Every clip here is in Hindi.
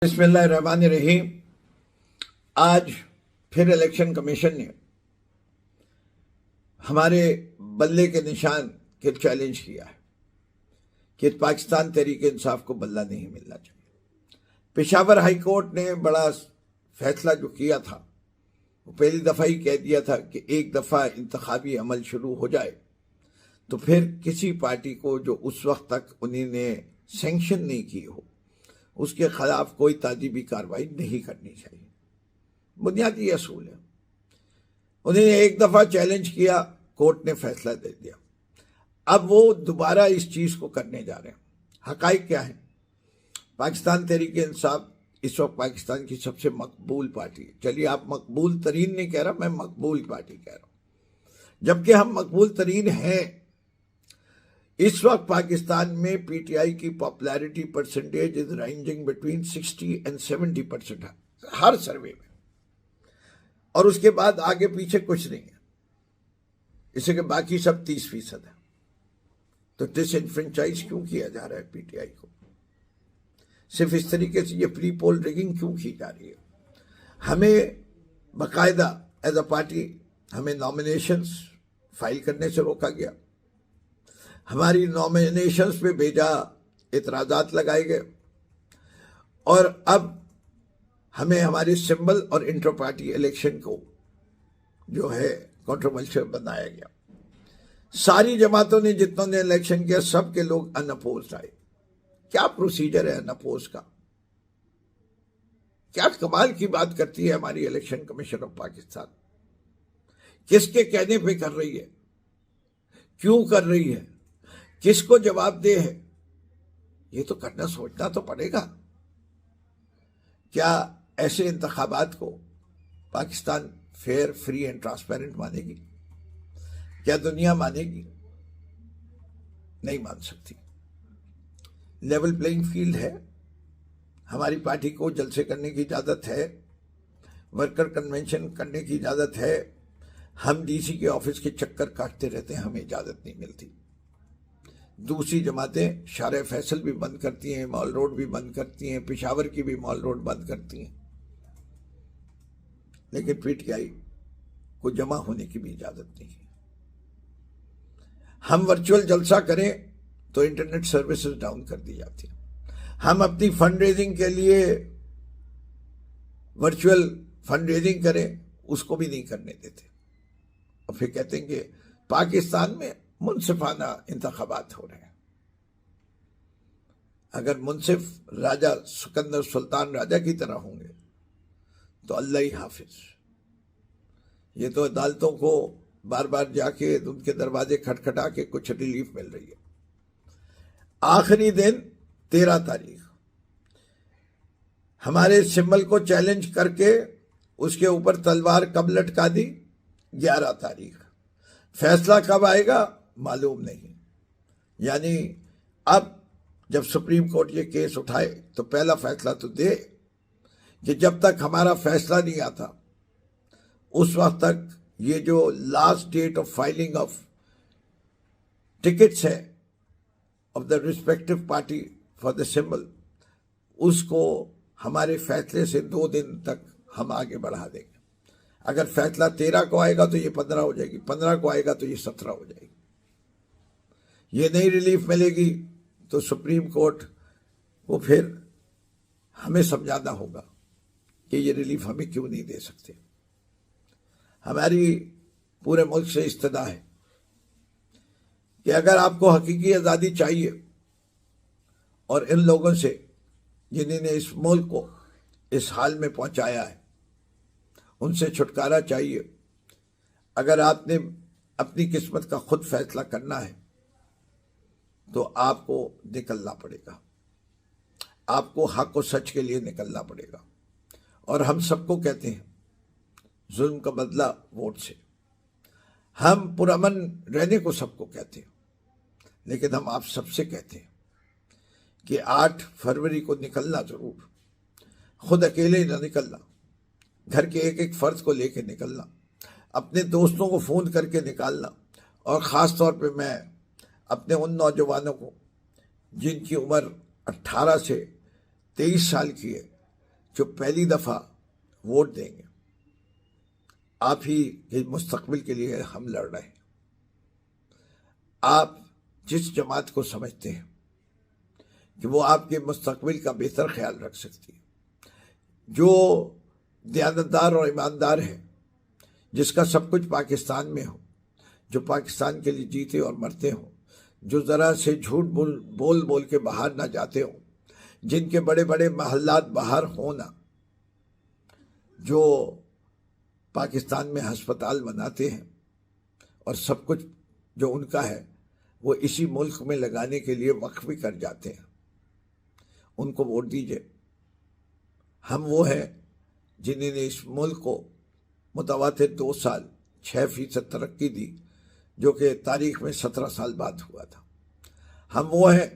बिस्मिल्लाहिर्रहमानिर्रहीम। आज फिर इलेक्शन कमीशन ने हमारे बल्ले के निशान के चैलेंज किया है कि पाकिस्तान तहरीक इंसाफ को बल्ला नहीं मिलना चाहिए। पेशावर हाई कोर्ट ने बड़ा फैसला जो किया था वो पहली दफा ही कह दिया था कि एक दफा इंतखाबी अमल शुरू हो जाए तो फिर किसी पार्टी को जो उस वक्त तक उन्हीं ने सैंक्शन नहीं की हो उसके खिलाफ कोई ताजीबी कार्रवाई नहीं करनी चाहिए। बुनियादी असूल है। उन्होंने एक दफा चैलेंज किया, कोर्ट ने फैसला दे दिया, अब वो दोबारा इस चीज को करने जा रहे हैं। हकाइक क्या है? पाकिस्तान तहरीक इंसाफ इस वक्त पाकिस्तान की सबसे मकबूल पार्टी है। चलिए, आप मकबूल तरीन नहीं कह रहा, मैं मकबूल पार्टी कह रहा हूं। जबकि हम मकबूल तरीन हैं। इस वक्त पाकिस्तान में पीटीआई की popularity percentage is ranging between 60 and 70% है हर सर्वे में, और उसके बाद आगे पीछे कुछ नहीं है। इसे के बाकी सब 30% है। तो डिसइनफ्रेंचाइज क्यों किया जा रहा है पीटीआई को? सिर्फ इस तरीके से ये प्री पोल रिगिंग क्यों की जा रही है? हमें बाकायदा एज अ पार्टी हमें नॉमिनेशंस फाइल करने से रोका गया। हमारी नॉमिनेशंस पे बेजा इतराजात लगाए गए, और अब हमें हमारे सिंबल और इंटर पार्टी इलेक्शन को जो है कंट्रोवर्शियल बनाया गया। सारी जमातों ने जितनों ने इलेक्शन किया सबके लोग अनअपोज्ड आए। क्या प्रोसीजर है अनअपोज का? क्या कमाल की बात करती है हमारी इलेक्शन कमीशन ऑफ पाकिस्तान। किसके कहने पे कर रही है? क्यों कर रही है? किसको जवाब दे है? ये तो करना सोचना तो पड़ेगा। क्या ऐसे इंतखाबात को Pakistan fair, free and transparent मानेगी? क्या दुनिया मानेगी? नहीं मान सकती। लेवल प्लेइंग फील्ड है। हमारी पार्टी को जलसे करने की इजाजत है, वर्कर कन्वेंशन करने की इजाजत है। हम डीसी के ऑफिस के चक्कर काटते रहते हैं, हमें इजाजत नहीं मिलती। दूसरी जमातें शारे फैसल भी बंद करती हैं, मॉल रोड भी बंद करती हैं, पेशावर की भी मॉल रोड बंद करती हैं, लेकिन पीटीआई को जमा होने की भी इजाजत नहीं है। हम वर्चुअल जलसा करें तो इंटरनेट सर्विसेज डाउन कर दी जाती है। हम अपनी फंड रेजिंग के लिए वर्चुअल फंड रेजिंग करें, उसको भी नहीं करने देते, और फिर कहते हैं कि पाकिस्तान में मुनसिफाना इंतखाबात हो रहे हैं। अगर मुनसिफ राजा सिकंदर सुल्तान राजा की तरह होंगे तो अल्लाह ही हाफिज। ये तो अदालतों को बार बार जाके उनके दरवाजे खटखटा के कुछ रिलीफ मिल रही है। आखिरी दिन 13 तारीख हमारे सिंबल को चैलेंज करके उसके ऊपर तलवार कब लटका दी? 11 तारीख। फैसला कब आएगा मालूम नहीं। यानी अब जब सुप्रीम कोर्ट ये केस उठाए तो पहला फैसला तो दे कि जब तक हमारा फैसला नहीं आता उस वक्त तक ये जो last date of filing of tickets है of the respective party for the symbol, उसको हमारे फैसले से 2 दिन तक हम आगे बढ़ा देंगे। अगर फैसला 13 को आएगा तो ये 15 हो जाएगी, 15 को आएगा तो ये 17 हो जाएगी। ये नई रिलीफ मिलेगी तो सुप्रीम कोर्ट को फिर हमें समझाना होगा कि ये रिलीफ हमें क्यों नहीं दे सकते। हमारी पूरे मुल्क से इस्तदा है कि अगर आपको हकीकी आज़ादी चाहिए और इन लोगों से जिन्होंने इस मुल्क को इस हाल में पहुंचाया है उनसे छुटकारा चाहिए, अगर आपने अपनी किस्मत का खुद फैसला करना है तो आपको निकलना पड़ेगा। आपको हक और सच के लिए निकलना पड़ेगा। और हम सबको कहते हैं जुल्म का बदला वोट से। हम पुरअमन रहने को सबको कहते हैं, लेकिन हम आप सबसे कहते हैं कि 8 फरवरी को निकलना जरूर। खुद अकेले ना निकलना, घर के एक एक फर्द को लेके निकलना, अपने दोस्तों को फ़ोन करके निकालना, और ख़ास तौर पे मैं अपने उन नौजवानों को जिनकी उम्र 18 से 23 साल की है, जो पहली दफा वोट देंगे, आप ही के मुस्तकबिल के लिए हम लड़ रहे हैं। आप जिस जमात को समझते हैं कि वो आपके मुस्तकबिल का बेहतर ख्याल रख सकती है, जो दयानतदार और ईमानदार है, जिसका सब कुछ पाकिस्तान में हो, जो पाकिस्तान के लिए जीते और मरते हो, जो ज़रा से झूठ बोल बोल के बाहर ना जाते हो, जिनके बड़े बड़े महल्लात बाहर हो ना, जो पाकिस्तान में अस्पताल बनाते हैं और सब कुछ जो उनका है वो इसी मुल्क में लगाने के लिए वक्फ भी कर जाते हैं, उनको वोट दीजिए। हम वो हैं जिन्होंने इस मुल्क को मुतवातिर 2 साल 6% तरक्की दी, जो कि तारीख में 17 साल बाद हुआ था। हम वो हैं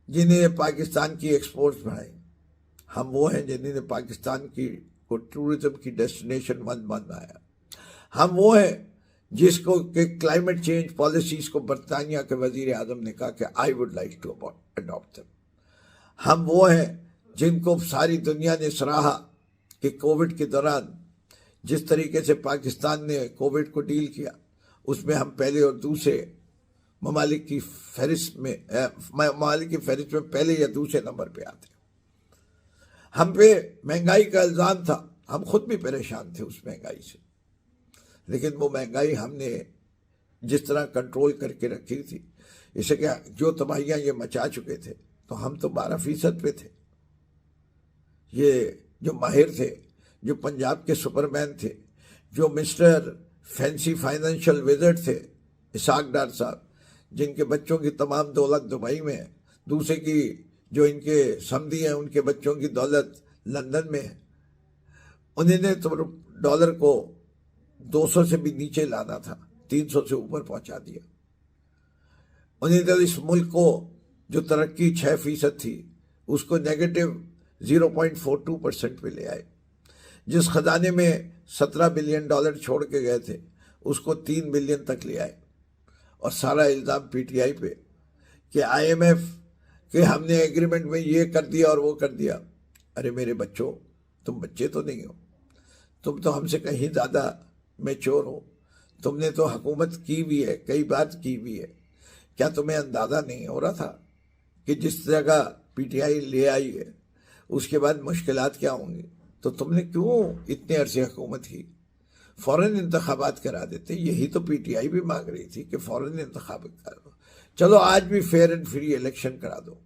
जिन्होंने पाकिस्तान की एक्सपोर्ट्स बढ़ाई। हम वो हैं जिन्होंने पाकिस्तान की को टूरिज्म की डेस्टिनेशन बनाया। हम वो हैं जिसको के क्लाइमेट चेंज पॉलिसीज को बरतानिया के वजीर आजम ने कहा कि I would like to adopt them. हम वो हैं जिनको सारी दुनिया ने सराहा कि कोविड के दौरान जिस तरीके से पाकिस्तान ने कोविड को डील किया, उसमें हम पहले और दूसरे ममालिक की फहरिस्त में पहले या दूसरे नंबर पे आते। हम पे महंगाई का इल्ज़ाम था, हम खुद भी परेशान थे उस महंगाई से, लेकिन वो महंगाई हमने जिस तरह कंट्रोल करके रखी थी, इसे क्या जो तबाहियां ये मचा चुके थे, तो हम तो 12% पे थे। ये जो माहिर थे, जो पंजाब के सुपरमैन थे, जो मिस्टर फैंसी फाइनेंशियल विज़र्ड थे, इसाक डार साहब, जिनके बच्चों की तमाम दौलत दुबई में है, दूसरे की जो इनके समधी हैं उनके बच्चों की दौलत लंदन में है, उन्होंने तो डॉलर को 200 से भी नीचे लाना था, 300 से ऊपर पहुंचा दिया। उन्होंने तो इस मुल्क को जो तरक्की 6% थी उसको नेगेटिव 0.42% पे ले आए। जिस खजाने में $17 बिलियन छोड़ के गए थे उसको 3 बिलियन तक ले आए। और सारा इल्ज़ाम पीटीआई पे कि IMF के हमने एग्रीमेंट में ये कर दिया और वो कर दिया। अरे मेरे बच्चों, तुम बच्चे तो नहीं हो, तुम तो हमसे कहीं ज़्यादा मैच्योर हो, तुमने तो हुकूमत की भी है, कई बार की भी है। क्या तुम्हें अंदाज़ा नहीं हो रहा था कि जिस जगह पीटीआई ले आई है उसके बाद मुश्किलात क्या होंगी? तो तुमने क्यों इतने अरसे हुकूमत की? फ़ौरन इंतखाबात करा देते। यही तो पीटीआई भी मांग रही थी कि फ़ौरन इंतखाबात करा दो। चलो आज भी फेयर एंड फ्री इलेक्शन करा दो,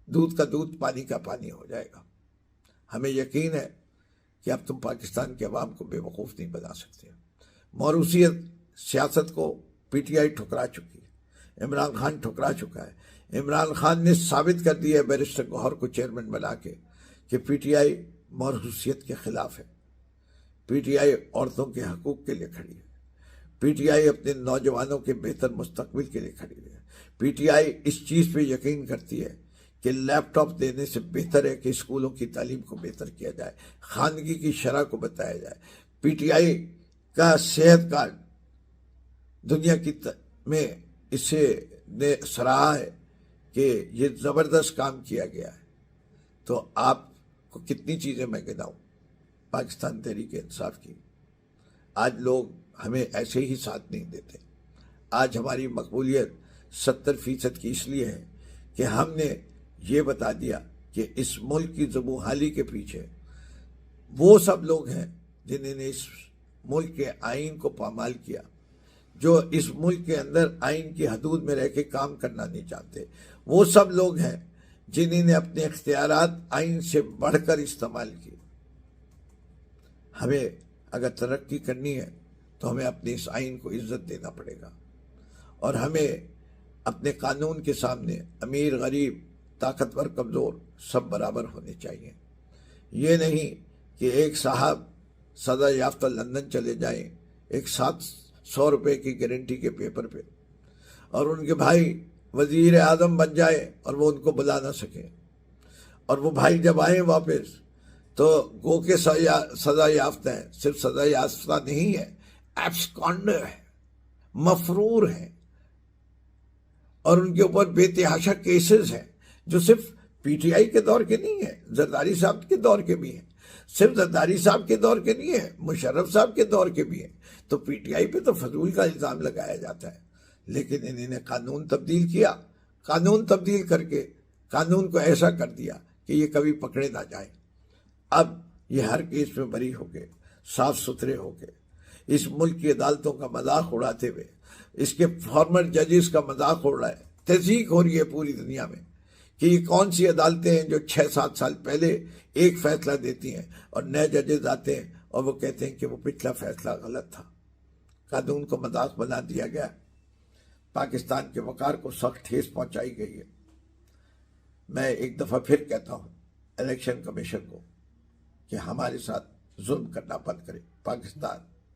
दूध का दूध पानी का पानी हो जाएगा। हमें यकीन है कि अब तुम पाकिस्तान के अवाम को बेवकूफ़ नहीं बना सकते। मौरूसियत सियासत को पीटीआई ठुकरा चुकी है, इमरान खान ठुकरा चुका है। इमरान खान ने साबित कर दिया बैरिस्टर गौहर को चेयरमैन बना के कि पीटीआई मौरूसियत के खिलाफ है, पीटीआई औरतों के हकूक़ के लिए खड़ी है, पीटीआई अपने नौजवानों के बेहतर मुस्तकबिल के लिए खड़ी है। पीटीआई इस चीज़ पे यकीन करती है कि लैपटॉप देने से बेहतर है कि स्कूलों की तालीम को बेहतर किया जाए, खानगी की शरह को बताया जाए। पीटीआई का सेहत कार्ड दुनिया की में इसे ने सराहा है कि ये ज़बरदस्त काम किया गया है। तो आपको कितनी चीज़ें मैं गिनाऊं पाकिस्तान तहरीक इंसाफ की। आज लोग हमें ऐसे ही साथ नहीं देते। आज हमारी मकबूलियत 70% की इसलिए है कि हमने ये बता दिया कि इस मुल्क की ज़बूहाली के पीछे वो सब लोग हैं जिन्होंने इस मुल्क के आइन को पामाल किया, जो इस मुल्क के अंदर आइन की हदूद में रह के काम करना नहीं चाहते। वो सब लोग हैं जिन्होंने अपने इख्तियारात आइन से बढ़कर इस्तेमाल किए। हमें अगर तरक्की करनी है तो हमें अपने इस आइन को इज्जत देना पड़ेगा और हमें अपने कानून के सामने अमीर गरीब ताकतवर कमज़ोर सब बराबर होने चाहिए। ये नहीं कि एक साहब सदा याफ्ता लंदन चले जाएं एक 700 रुपये की गारंटी के पेपर पे और उनके भाई वजीर आज़म बन जाए और वो उनको बुला ना सके, और वो भाई जब आए वापस तो गो के सजा याफ्ता है। सिर्फ सजा याफ्ता नहीं है, एब्सकॉन्डर है, मफरूर है और उनके ऊपर बेतहाशा केसेस हैं जो सिर्फ पीटीआई के दौर के नहीं है, जरदारी साहब के दौर के भी हैं। सिर्फ जरदारी साहब के दौर के नहीं है, मुशर्रफ साहब के दौर के भी हैं। तो पीटीआई पे तो फजूल का इल्जाम लगाया जाता है, लेकिन इन्होंने कानून तब्दील किया। कानून तब्दील करके कानून को ऐसा कर दिया कि ये कभी पकड़े ना जाए। अब ये हर केस में बरी हो गए, साफ सुथरे हो गए। इस मुल्क की अदालतों का मजाक उड़ाते हुए, इसके फॉर्मर जजेस का मजाक उड़ रहा है। तहजीक हो रही है पूरी दुनिया में कि ये कौन सी अदालतें हैं जो 6-7 साल पहले एक फैसला देती हैं और नए जजेस आते हैं और वो कहते हैं कि वो पिछला फैसला गलत था। कानून को मजाक बना दिया गया। पाकिस्तान के वकार को सख्त ठेस पहुंचाई गई है। मैं एक दफा फिर कहता हूं इलेक्शन कमीशन को कि हमारे साथ जुल्म करना बंद करे। पाकिस्तान